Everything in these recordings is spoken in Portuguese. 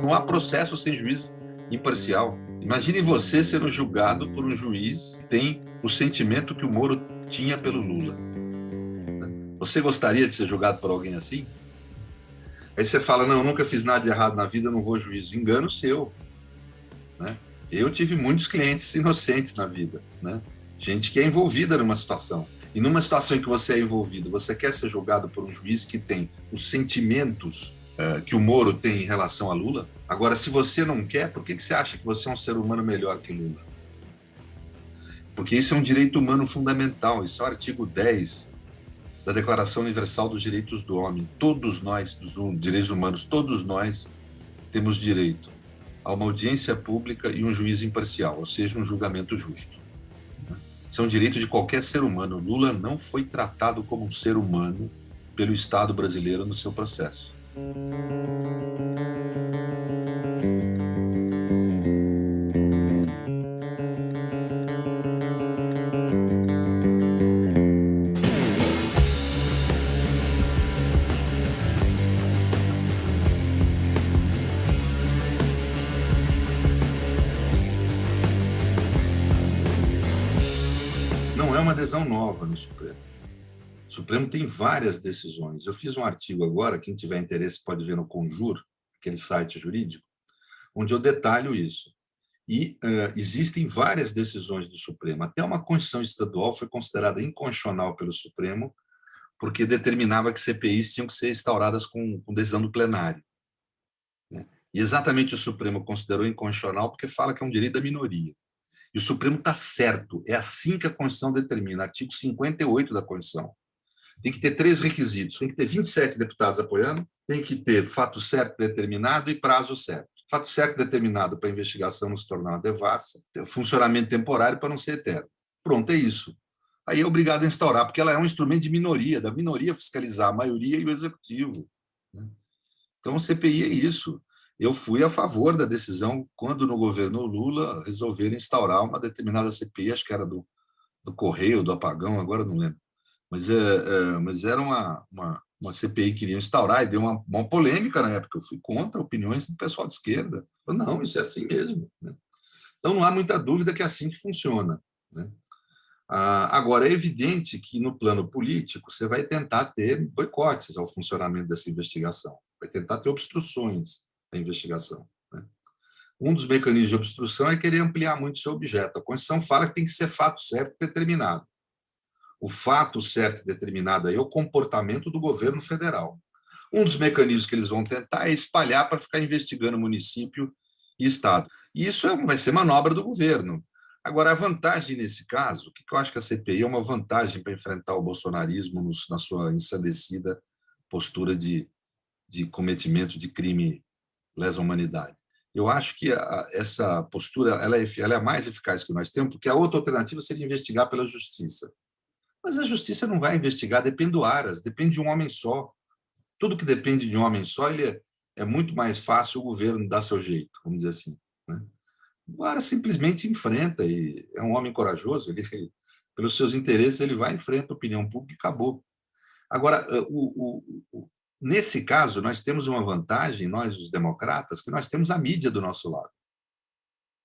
Não há processo sem juiz imparcial. Imagine você sendo julgado por um juiz que tem o sentimento que o Moro tinha pelo Lula. Você gostaria de ser julgado por alguém assim? Aí você fala, não, eu nunca fiz nada de errado na vida, eu não vou juízo. Engano seu, né? Eu tive muitos clientes inocentes na vida, né? Gente que é envolvida numa situação. E numa situação em que você é envolvido, você quer ser julgado por um juiz que tem os sentimentos que o Moro tem em relação a Lula? Agora, se você não quer, por que você acha que você é um ser humano melhor que Lula? Porque isso é um direito humano fundamental. Isso é o artigo 10 da Declaração Universal dos Direitos do Homem. Todos nós, dos direitos humanos, todos nós temos direito a uma audiência pública e um juiz imparcial, ou seja, um julgamento justo. Isso é um direito de qualquer ser humano. Lula não foi tratado como um ser humano pelo Estado brasileiro no seu processo. Não é uma adesão nova no Supremo. O Supremo tem várias decisões. Eu fiz um artigo agora, quem tiver interesse pode ver no Conjur, aquele site jurídico, onde eu detalho isso. E existem várias decisões do Supremo. Até uma Constituição estadual foi considerada inconstitucional pelo Supremo, porque determinava que CPIs tinham que ser instauradas com decisão do plenário. Né? E exatamente o Supremo considerou inconstitucional porque fala que é um direito da minoria. E o Supremo está certo, é assim que a Constituição determina, artigo 58 da Constituição. Tem que ter 3 requisitos, tem que ter 27 deputados apoiando, tem que ter fato certo determinado e prazo certo. Fato certo determinado para a investigação não se tornar uma devassa, funcionamento temporário para não ser eterno. Pronto, é isso. Aí é obrigado a instaurar, porque ela é um instrumento de minoria, da minoria fiscalizar a maioria e o executivo. Então, o CPI é isso. Eu fui a favor da decisão quando, no governo Lula, resolveram instaurar uma determinada CPI, acho que era do Correio, do Apagão, agora não lembro. Mas era uma CPI que queriam instaurar e deu uma polêmica na época. Eu fui contra opiniões do pessoal de esquerda. Eu, não, isso é assim mesmo. Né? Então, não há muita dúvida que é assim que funciona. Né? Agora, é evidente que, no plano político, você vai tentar ter boicotes ao funcionamento dessa investigação, vai tentar ter obstruções à investigação. Né? Um dos mecanismos de obstrução é querer ampliar muito seu objeto. A Constituição fala que tem que ser fato certo e determinado. O fato certo e determinado aí é o comportamento do governo federal. Um dos mecanismos que eles vão tentar é espalhar para ficar investigando município e estado. E isso vai ser manobra do governo. Agora, a vantagem nesse caso, o que eu acho que a CPI é uma vantagem para enfrentar o bolsonarismo na sua ensandecida postura de cometimento de crime lesa humanidade. Eu acho que essa postura ela é a mais eficaz que nós temos, porque a outra alternativa seria investigar pela justiça. Mas a justiça não vai investigar, depende do Aras, depende de um homem só. Tudo que depende de um homem só, é muito mais fácil o governo dar seu jeito, vamos dizer assim. Né? O Aras simplesmente enfrenta, e é um homem corajoso, ele, pelos seus interesses, ele vai enfrenta a opinião pública e acabou. Agora, nesse caso, nós temos uma vantagem, nós, os democratas, que nós temos a mídia do nosso lado.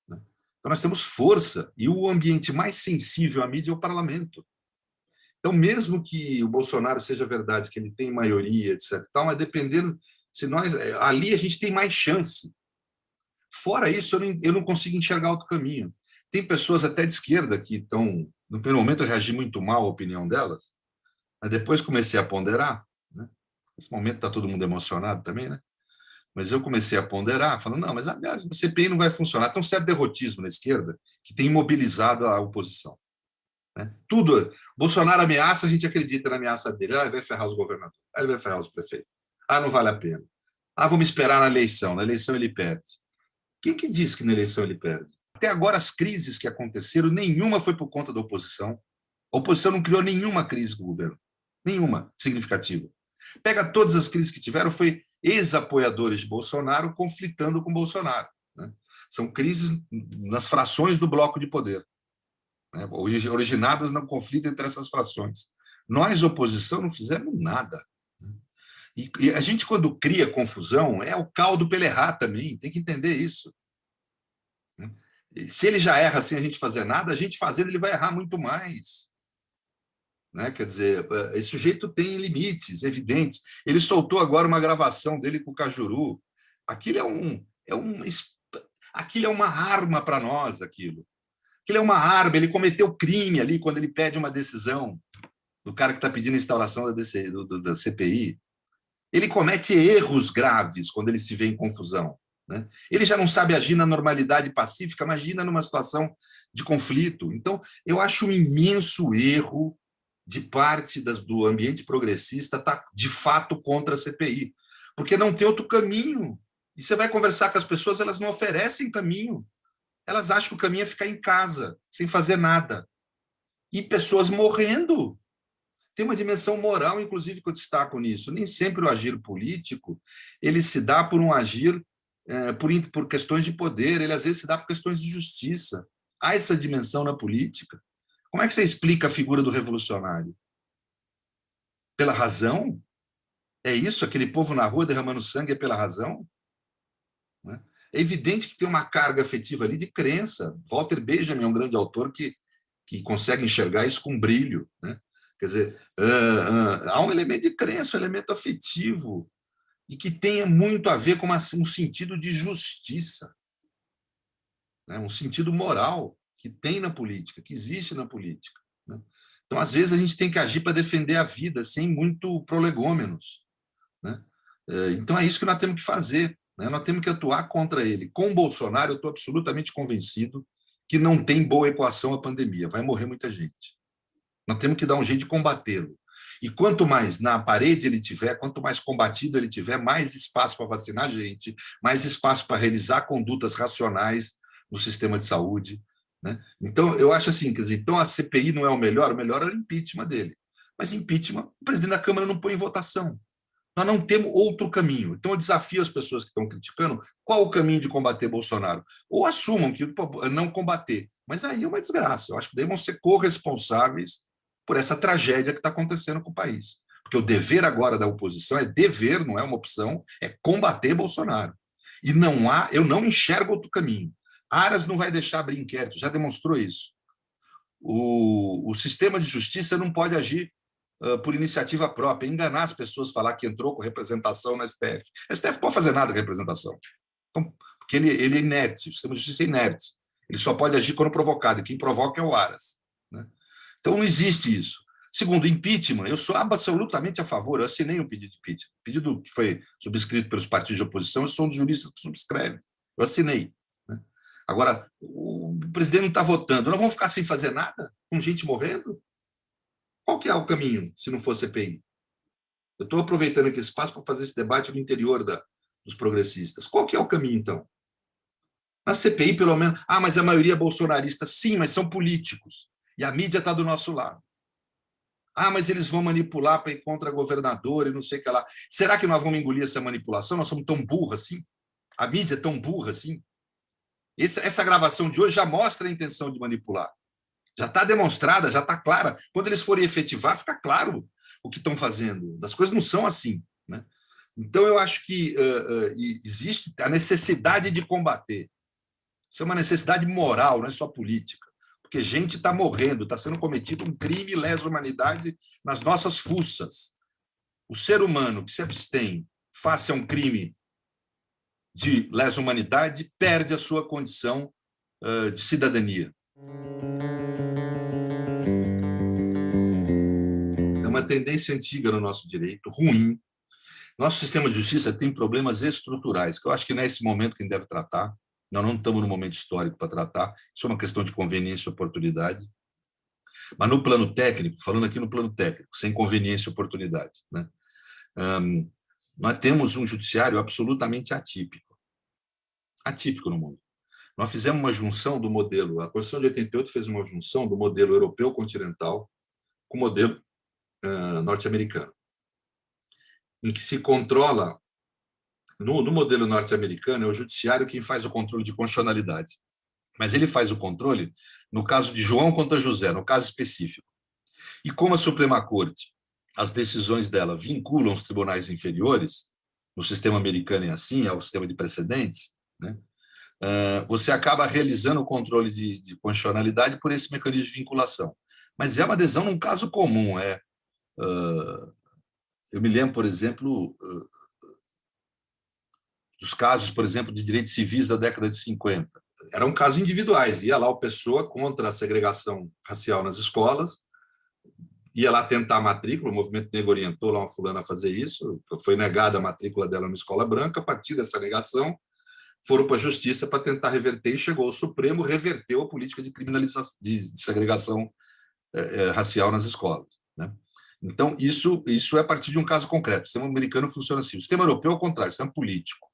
Né? Então, nós temos força, e o ambiente mais sensível à mídia é o parlamento. Então, mesmo que o Bolsonaro seja verdade, que ele tem maioria, etc., mas dependendo, se nós ali a gente tem mais chance. Fora isso, eu não consigo enxergar outro caminho. Tem pessoas até de esquerda que estão, no primeiro momento eu reagi muito mal à opinião delas, mas depois comecei a ponderar. Né? Nesse momento está todo mundo emocionado também, né? Mas eu comecei a ponderar, falando, não, mas a CPI não vai funcionar. Tem um certo derrotismo na esquerda que tem imobilizado a oposição. Né? Tudo. Bolsonaro ameaça, a gente acredita na ameaça dele. Ele vai ferrar os governadores, ele vai ferrar os prefeitos. Não vale a pena. Vamos esperar na eleição ele perde. Quem que diz que na eleição ele perde? Até agora, as crises que aconteceram, nenhuma foi por conta da oposição. A oposição não criou nenhuma crise com o governo. Nenhuma significativa. Pega todas as crises que tiveram, foi ex-apoiadores de Bolsonaro conflitando com Bolsonaro. Né? São crises nas frações do bloco de poder. Originadas no conflito entre essas frações. Nós, oposição, não fizemos nada. E a gente, quando cria confusão, é o caldo para ele errar também, tem que entender isso. Se ele já erra sem a gente fazer nada, a gente fazendo, ele vai errar muito mais. Né? Quer dizer, esse sujeito tem limites evidentes. Ele soltou agora uma gravação dele com o Cajuru. Aquilo aquilo é uma arma para nós, aquilo. Aquilo é uma arma, ele cometeu crime ali quando ele pede uma decisão do cara que está pedindo a instauração da CPI. Ele comete erros graves quando ele se vê em confusão. Né? Ele já não sabe agir na normalidade pacífica, imagina numa situação de conflito. Então, eu acho um imenso erro de parte do ambiente progressista estar, de fato, contra a CPI, porque não tem outro caminho. E você vai conversar com as pessoas, elas não oferecem caminho. Elas acham que o caminho é ficar em casa, sem fazer nada. E pessoas morrendo. Tem uma dimensão moral, inclusive, que eu destaco nisso. Nem sempre o agir político ele se dá por um agir por questões de poder, ele às vezes se dá por questões de justiça. Há essa dimensão na política. Como é que você explica a figura do revolucionário? Pela razão? É isso? Aquele povo na rua derramando sangue é pela razão? Né? É evidente que tem uma carga afetiva ali de crença. Walter Benjamin é um grande autor que consegue enxergar isso com brilho. Né? Quer dizer, há um elemento de crença, um elemento afetivo, e que tenha muito a ver com um sentido de justiça, né? Um sentido moral que tem na política, que existe na política. Né? Então, às vezes, a gente tem que agir para defender a vida, sem muito prolegômenos. Né? Então, é isso que nós temos que fazer. Né? Nós temos que atuar contra ele. Com o Bolsonaro, eu estou absolutamente convencido que não tem boa equação a pandemia. Vai morrer muita gente. Nós temos que dar um jeito de combatê-lo. E quanto mais na parede ele tiver, quanto mais combatido ele tiver, mais espaço para vacinar gente, mais espaço para realizar condutas racionais no sistema de saúde. Né? Então, eu acho assim, quer dizer, então a CPI não é o melhor é o impeachment dele. Mas impeachment, o presidente da Câmara não põe em votação. Nós não temos outro caminho. Então, eu desafio as pessoas que estão criticando qual o caminho de combater Bolsonaro. Ou assumam que não combater. Mas aí é uma desgraça. Eu acho que devem ser corresponsáveis por essa tragédia que está acontecendo com o país. Porque o dever agora da oposição é dever, não é uma opção, é combater Bolsonaro. E eu não enxergo outro caminho. Aras não vai deixar abrir inquérito, já demonstrou isso. O sistema de justiça não pode agir por iniciativa própria, enganar as pessoas, falar que entrou com representação na STF. A STF não pode fazer nada com representação, então, porque ele é inerte, o sistema de justiça é inerte. Ele só pode agir quando provocado, e quem provoca é o Aras. Né? Então, não existe isso. Segundo, impeachment, eu sou absolutamente a favor, eu assinei um pedido de impeachment, pedido que foi subscrito pelos partidos de oposição, eu sou um dos juristas que subscreve, eu assinei. Né? Agora, o presidente não está votando, nós vamos ficar sem fazer nada, com gente morrendo? Qual que é o caminho, se não for CPI? Eu estou aproveitando aqui esse espaço para fazer esse debate no interior dos progressistas. Qual que é o caminho, então? Na CPI, pelo menos... mas a maioria é bolsonarista. Sim, mas são políticos. E a mídia está do nosso lado. Mas eles vão manipular para ir contra governador e não sei o que lá. Será que nós vamos engolir essa manipulação? Nós somos tão burros assim? A mídia é tão burra assim? Essa gravação de hoje já mostra a intenção de manipular. Já está demonstrada, já está clara. Quando eles forem efetivar, fica claro o que estão fazendo. As coisas não são assim. Né? Então, eu acho que existe a necessidade de combater. Isso é uma necessidade moral, não é só política. Porque gente está morrendo, está sendo cometido um crime lesa humanidade nas nossas fuças. O ser humano que se abstém face a um crime de lesa humanidade perde a sua condição de cidadania. É uma tendência antiga no nosso direito, ruim. Nosso sistema de justiça tem problemas estruturais, que eu acho que nesse momento quem deve tratar. Nós não estamos no momento histórico para tratar, isso é uma questão de conveniência e oportunidade. Mas no plano técnico, falando aqui no plano técnico, sem conveniência e oportunidade, né? Nós temos um judiciário absolutamente atípico. Atípico no mundo. Nós fizemos uma junção do modelo, a Constituição de 88 fez uma junção do modelo europeu continental com o modelo norte-americano, em que se controla. No modelo norte-americano, é o judiciário quem faz o controle de constitucionalidade. Mas ele faz o controle no caso de João contra José, no caso específico. E como a Suprema Corte as decisões dela vinculam os tribunais inferiores, no sistema americano é assim, é o sistema de precedentes, né? Você acaba realizando o controle de constitucionalidade por esse mecanismo de vinculação. Mas é uma adesão num caso comum. Eu me lembro, por exemplo, dos casos, por exemplo, de direitos civis da década de 50. Eram casos individuais. Ia lá o pessoa contra a segregação racial nas escolas, ia lá tentar a matrícula, o movimento negro orientou lá uma fulana a fazer isso, foi negada a matrícula dela numa escola branca, a partir dessa negação, foram para a justiça para tentar reverter e chegou ao Supremo, reverteu a política de criminalização, de segregação racial nas escolas, né? Então, isso é a partir de um caso concreto. O sistema americano funciona assim. O sistema europeu, ao contrário, o sistema político.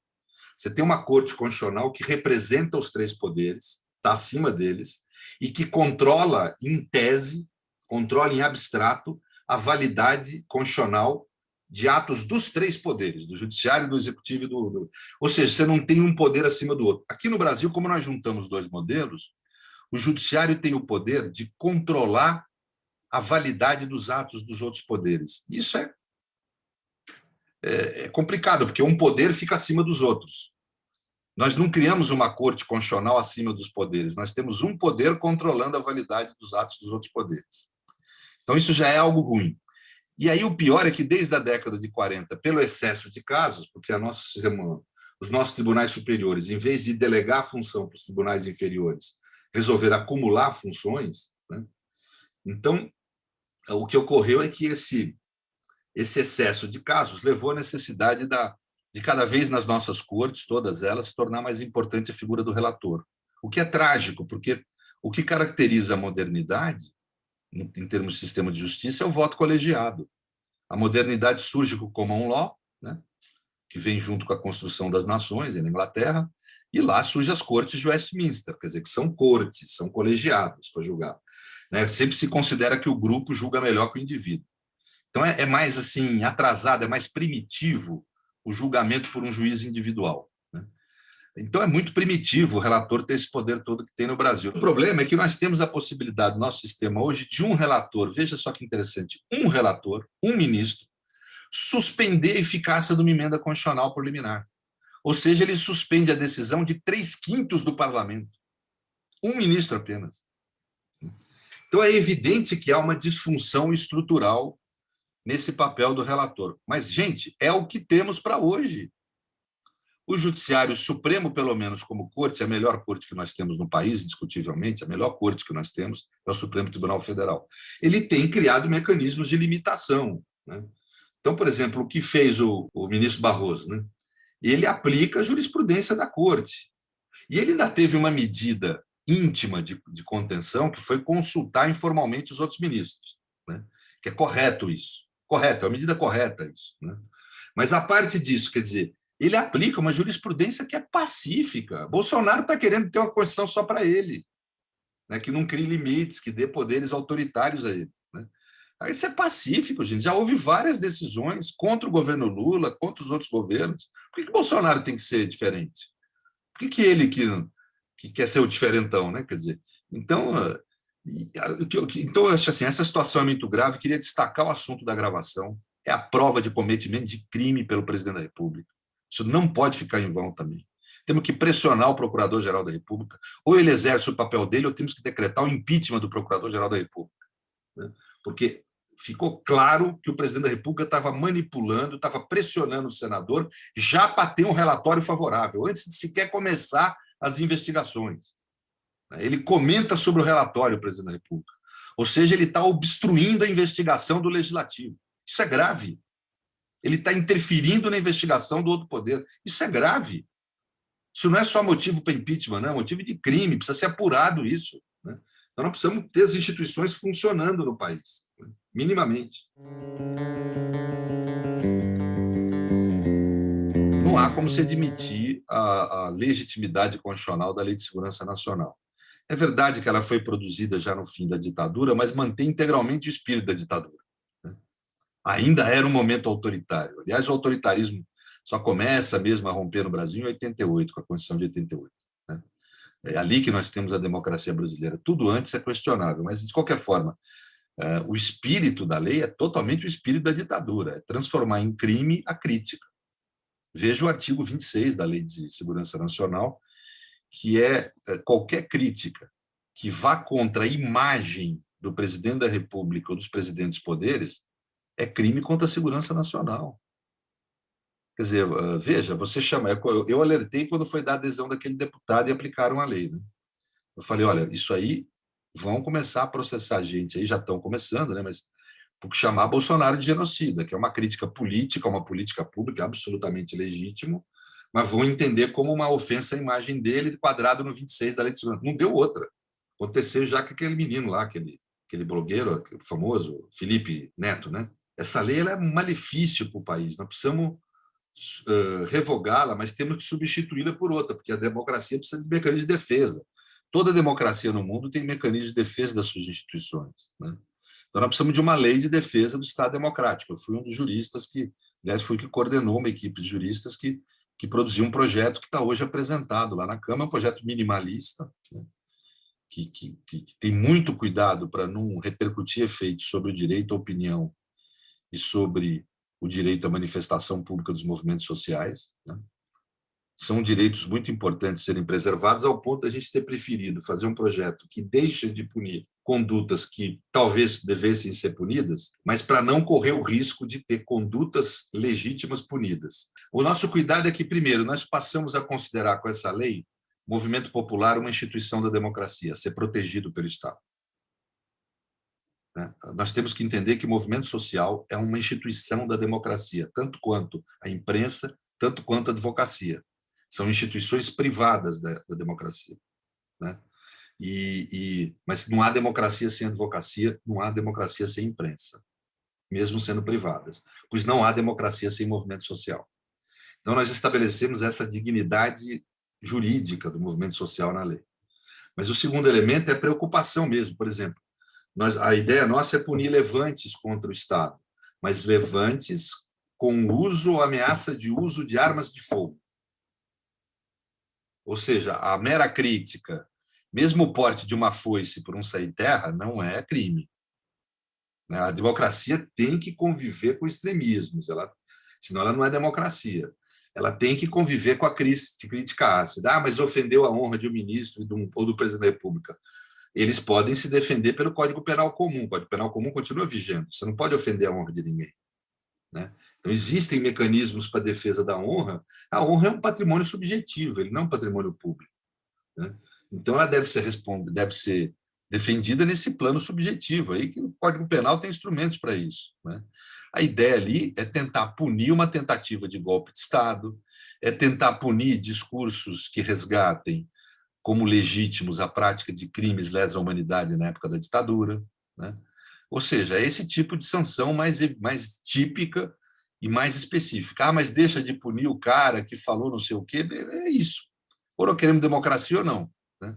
Você tem uma corte constitucional que representa os três poderes, está acima deles, e que controla, em tese, controla em abstrato, a validade constitucional de atos dos três poderes, do judiciário, do executivo e do... Ou seja, você não tem um poder acima do outro. Aqui no Brasil, como nós juntamos dois modelos, o judiciário tem o poder de controlar a validade dos atos dos outros poderes. Isso é complicado, porque um poder fica acima dos outros. Nós não criamos uma corte constitucional acima dos poderes, nós temos um poder controlando a validade dos atos dos outros poderes. Então, isso já é algo ruim. E aí o pior é que, desde a década de 40, pelo excesso de casos, porque os nossos tribunais superiores, em vez de delegar a função para os tribunais inferiores, resolveram acumular funções, né? Então, o que ocorreu é que esse excesso de casos levou à necessidade de cada vez nas nossas cortes, todas elas, se tornar mais importante a figura do relator. O que é trágico, porque o que caracteriza a modernidade, em termos de sistema de justiça, é o voto colegiado. A modernidade surge com o common law, né, que vem junto com a construção das nações, na Inglaterra, e lá surgem as cortes de Westminster, quer dizer, que são cortes, são colegiados para julgar, né? Sempre se considera que o grupo julga melhor que o indivíduo. Então, é mais assim atrasado, é mais primitivo o julgamento por um juiz individual, né? Então, é muito primitivo o relator ter esse poder todo que tem no Brasil. O problema é que nós temos a possibilidade, no nosso sistema hoje, de um relator, veja só que interessante, um relator, um ministro, suspender a eficácia de uma emenda constitucional por liminar. Ou seja, ele suspende a decisão de 3/5 do parlamento. Um ministro apenas. Então, é evidente que há uma disfunção estrutural nesse papel do relator. Mas, gente, é o que temos para hoje. O Judiciário Supremo, pelo menos como corte, é a melhor corte que nós temos no país, indiscutivelmente, a melhor corte que nós temos é o Supremo Tribunal Federal. Ele tem criado mecanismos de limitação, né? Então, por exemplo, o que fez o ministro Barroso, né? Ele aplica a jurisprudência da corte. E ele ainda teve uma medida íntima de contenção, que foi consultar informalmente os outros ministros, né? Que é correto isso. Correto, é uma medida correta isso, né? Mas, a parte disso, quer dizer, ele aplica uma jurisprudência que é pacífica. Bolsonaro está querendo ter uma Constituição só para ele, né? Que não crie limites, que dê poderes autoritários a ele, né? Isso é pacífico, gente. Já houve várias decisões contra o governo Lula, contra os outros governos. Por que Bolsonaro tem que ser diferente? Por que ele que quer ser o diferentão, né? Quer dizer, então, eu acho assim, essa situação é muito grave. Queria destacar o assunto da gravação. É a prova de cometimento de crime pelo presidente da República. Isso não pode ficar em vão também. Temos que pressionar o Procurador-Geral da República. Ou ele exerce o papel dele, ou temos que decretar o impeachment do Procurador-Geral da República, né? Porque ficou claro que o presidente da República estava manipulando, estava pressionando o senador já para ter um relatório favorável, antes de sequer começar as investigações. Ele comenta sobre o relatório, o presidente da República. Ou seja, ele está obstruindo a investigação do Legislativo. Isso é grave. Ele está interferindo na investigação do outro poder. Isso é grave. Isso não é só motivo para impeachment, não, é motivo de crime, precisa ser apurado isso, né? Então, nós precisamos ter as instituições funcionando no país, né? Minimamente. Não há como se admitir a legitimidade constitucional da Lei de Segurança Nacional. É verdade que ela foi produzida já no fim da ditadura, mas mantém integralmente o espírito da ditadura, né? Ainda era um momento autoritário. Aliás, o autoritarismo só começa mesmo a romper no Brasil em 88, com a Constituição de 88, né? É ali que nós temos a democracia brasileira. Tudo antes é questionável, mas, de qualquer forma, O espírito da lei é totalmente o espírito da ditadura, é transformar em crime a crítica. Veja o artigo 26 da Lei de Segurança Nacional, que é qualquer crítica que vá contra a imagem do presidente da República ou dos presidentes poderes é crime contra a segurança nacional. Quer dizer, veja, você chama... Eu alertei quando foi dar adesão daquele deputado e aplicaram a lei, né? Eu falei, olha, isso aí vão começar a processar gente aí, já estão começando, né? Mas por chamar Bolsonaro de genocida, que é uma crítica política, uma política pública absolutamente legítimo, mas vão entender como uma ofensa à imagem dele, quadrado no 26 da Lei de Segurança. Não deu outra. Aconteceu já com aquele menino lá, aquele blogueiro famoso, Felipe Neto, né? Essa lei ela é um malefício para o país. Nós precisamos revogá-la, mas temos que substituí-la por outra, porque a democracia precisa de mecanismo de defesa. Toda democracia no mundo tem mecanismo de defesa das suas instituições, né? Então, nós precisamos de uma lei de defesa do Estado democrático. Eu fui um dos juristas aliás, fui que coordenou uma equipe de juristas que produziu um projeto que está hoje apresentado lá na Câmara, um projeto minimalista, né? que tem muito cuidado para não repercutir efeitos sobre o direito à opinião e sobre o direito à manifestação pública dos movimentos sociais, né? São direitos muito importantes serem preservados, ao ponto de a gente ter preferido fazer um projeto que deixe de punir condutas que talvez devessem ser punidas, mas para não correr o risco de ter condutas legítimas punidas. O nosso cuidado é que, primeiro, nós passamos a considerar com essa lei o movimento popular uma instituição da democracia, a ser protegido pelo Estado. Nós temos que entender que o movimento social é uma instituição da democracia, tanto quanto a imprensa, tanto quanto a advocacia. São instituições privadas da democracia, né? Mas não há democracia sem advocacia, não há democracia sem imprensa, mesmo sendo privadas, pois não há democracia sem movimento social. Então, nós estabelecemos essa dignidade jurídica do movimento social na lei. Mas o segundo elemento é a preocupação mesmo. Por exemplo, a ideia nossa é punir levantes contra o Estado, mas levantes com uso ou ameaça de uso de armas de fogo. Ou seja, a mera crítica, mesmo o porte de uma foice por um sem-terra, não é crime. A democracia tem que conviver com extremismos, senão ela não é democracia. Ela tem que conviver com a crítica ácida. Mas ofendeu a honra de um ministro ou do presidente da República. Eles podem se defender pelo Código Penal Comum. O Código Penal Comum continua vigente. Você não pode ofender a honra de ninguém, né? Então, existem mecanismos para a defesa da honra. A honra é um patrimônio subjetivo, ele não é um patrimônio público, né? Então, ela deve ser defendida nesse plano subjetivo, aí que o Código Penal tem instrumentos para isso, né? A ideia ali é tentar punir uma tentativa de golpe de Estado, é tentar punir discursos que resgatem como legítimos a prática de crimes lesa à humanidade na época da ditadura, né? Ou seja, é esse tipo de sanção mais típica e mais específica. Mas deixa de punir o cara que falou não sei o quê, é isso. Ou nós queremos democracia ou não, né?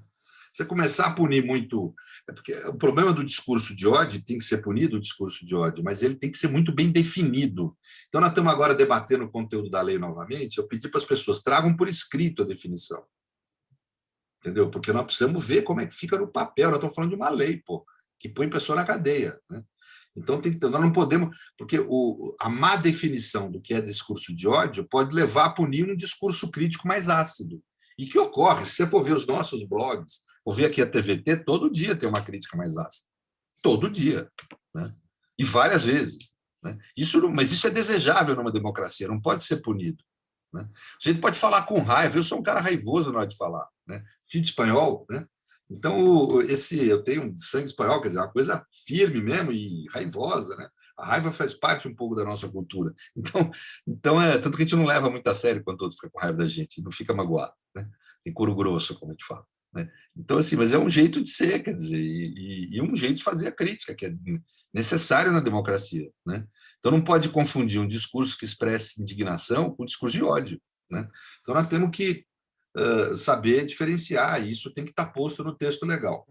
Você começar a punir muito... Porque o problema do discurso de ódio tem que ser punido, o discurso de ódio, mas ele tem que ser muito bem definido. Então, nós estamos agora debatendo o conteúdo da lei novamente. Eu pedi para as pessoas, tragam por escrito a definição. Entendeu? Porque nós precisamos ver como é que fica no papel. Nós estamos falando de uma lei, que põe pessoa na cadeia, né? Então, nós não podemos... Porque a má definição do que é discurso de ódio pode levar a punir um discurso crítico mais ácido. E que ocorre, se você for ver os nossos blogs, for ver aqui a TVT, todo dia tem uma crítica mais ácida. Todo dia, né? E várias vezes, né? Mas isso é desejável numa democracia, não pode ser punido, né? A gente pode falar com raiva, eu sou um cara raivoso na hora de falar, né? Filho de espanhol, né? Então, eu tenho sangue espanhol, quer dizer, uma coisa firme mesmo e raivosa, né? A raiva faz parte um pouco da nossa cultura. Então tanto que a gente não leva muito a sério quando outro fica com raiva da gente, não fica magoado, né? Tem couro grosso, como a gente fala, né? Então, assim, mas é um jeito de ser, quer dizer, e um jeito de fazer a crítica, que é necessário na democracia, né? Então, não pode confundir um discurso que expressa indignação com um discurso de ódio, né? Então, nós temos que saber diferenciar, e isso tem que estar posto no texto legal.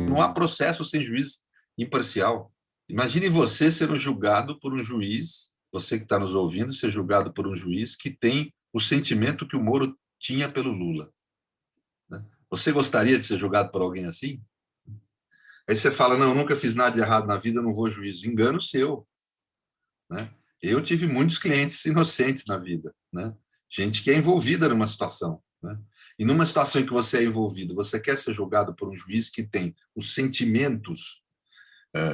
Não há processo sem juiz imparcial. Imagine você sendo julgado por um juiz, você que está nos ouvindo, ser julgado por um juiz que tem o sentimento que o Moro tinha pelo Lula, né? Você gostaria de ser julgado por alguém assim? Aí você fala, não, eu nunca fiz nada de errado na vida, eu não vou juízo. Engano seu, né? Eu tive muitos clientes inocentes na vida, né? Gente que é envolvida numa situação, né? E numa situação em que você é envolvido, você quer ser julgado por um juiz que tem os sentimentos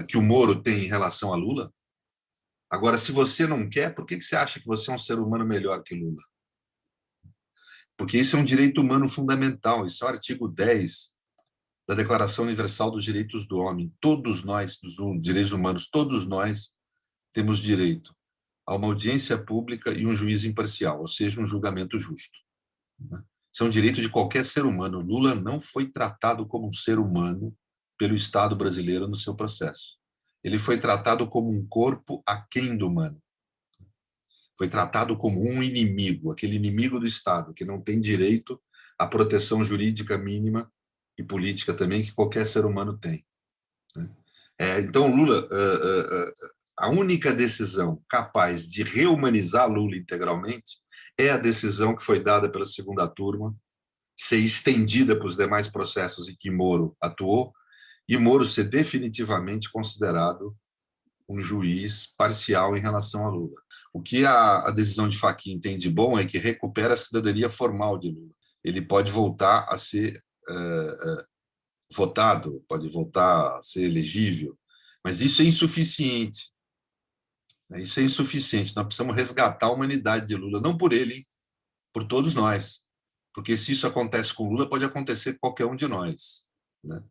que o Moro tem em relação a Lula? Agora, se você não quer, por que você acha que você é um ser humano melhor que Lula? Porque isso é um direito humano fundamental, isso é o artigo 10 da Declaração Universal dos Direitos do Homem. Todos nós, dos direitos humanos, todos nós temos direito a uma audiência pública e um juiz imparcial, ou seja, um julgamento justo. Isso é um direito de qualquer ser humano. Lula não foi tratado como um ser humano pelo Estado brasileiro no seu processo. Ele foi tratado como um corpo aquém do humano. Foi tratado como um inimigo, aquele inimigo do Estado, que não tem direito à proteção jurídica mínima e política também que qualquer ser humano tem. Então, Lula, a única decisão capaz de rehumanizar Lula integralmente é a decisão que foi dada pela segunda turma, ser estendida para os demais processos em que Moro atuou, e Moro ser definitivamente considerado um juiz parcial em relação a Lula. O que a decisão de Fachin tem de bom é que recupera a cidadania formal de Lula. Ele pode voltar a ser votado, pode voltar a ser elegível, mas isso é insuficiente. Isso é insuficiente. Nós precisamos resgatar a humanidade de Lula, não por ele, hein? Por todos nós. Porque se isso acontece com Lula, pode acontecer com qualquer um de nós, né?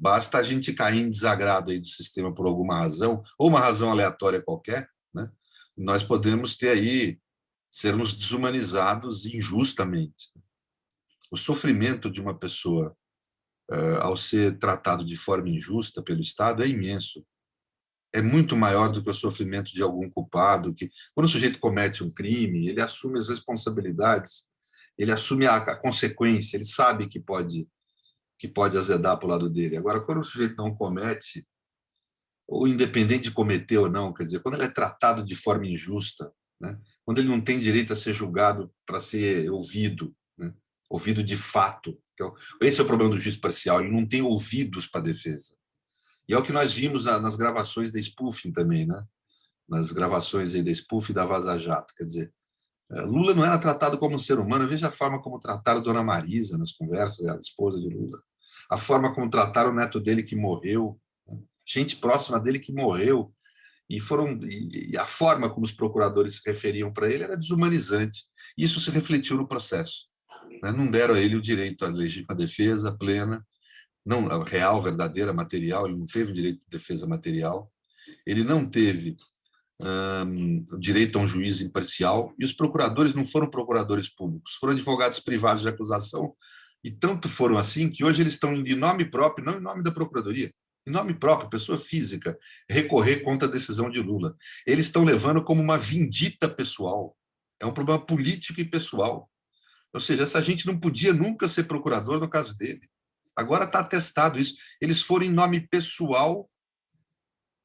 Basta a gente cair em desagrado aí do sistema por alguma razão, ou uma razão aleatória qualquer, né? Nós podemos ter aí, sermos desumanizados injustamente. O sofrimento de uma pessoa, ao ser tratado de forma injusta pelo Estado, é imenso. É muito maior do que o sofrimento de algum culpado. Quando o sujeito comete um crime, ele assume as responsabilidades, ele assume a consequência, ele sabe que pode azedar para o lado dele. Agora, quando o sujeito não comete, ou independente de cometer ou não, quer dizer, quando ele é tratado de forma injusta, né? Quando ele não tem direito a ser julgado para ser ouvido, né? Ouvido de fato. Esse é o problema do juiz parcial, ele não tem ouvidos para a defesa. E é o que nós vimos nas gravações da spoofing também, né? Nas gravações aí da spoofing e da Vaza Jato. Quer dizer, Lula não era tratado como um ser humano. Veja a forma como trataram Dona Marisa nas conversas, a esposa de Lula. A forma como trataram o neto dele que morreu, né? Gente próxima dele que morreu. E a forma como os procuradores se referiam para ele era desumanizante. Isso se refletiu no processo, né? Não deram a ele o direito à legítima defesa plena, não real, verdadeira, material. Ele não teve direito de defesa material, ele não teve direito a um juiz imparcial, e os procuradores não foram procuradores públicos, foram advogados privados de acusação, e tanto foram assim que hoje eles estão em nome próprio, não em nome da Procuradoria, em nome próprio, pessoa física, recorrer contra a decisão de Lula. Eles estão levando como uma vindita pessoal, é um problema político e pessoal. Ou seja, essa gente não podia nunca ser procurador no caso dele. Agora está atestado isso. Eles foram em nome pessoal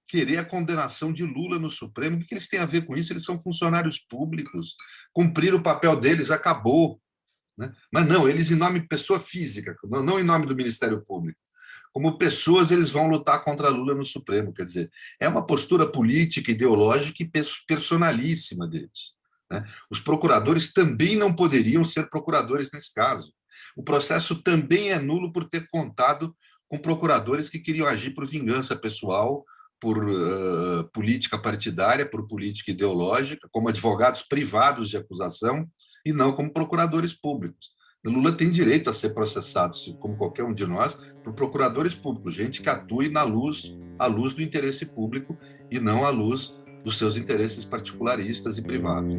querer a condenação de Lula no Supremo. O que eles têm a ver com isso? Eles são funcionários públicos, cumpriram o papel deles, acabou, né? Mas não, eles em nome de pessoa física, não em nome do Ministério Público. Como pessoas, eles vão lutar contra Lula no Supremo. Quer dizer, é uma postura política, ideológica e personalíssima deles, né? Os procuradores também não poderiam ser procuradores nesse caso. O processo também é nulo por ter contado com procuradores que queriam agir por vingança pessoal, por política partidária, por política ideológica, como advogados privados de acusação e não como procuradores públicos. O Lula tem direito a ser processado, como qualquer um de nós, por procuradores públicos, gente que atue à luz do interesse público e não à luz dos seus interesses particularistas e privados.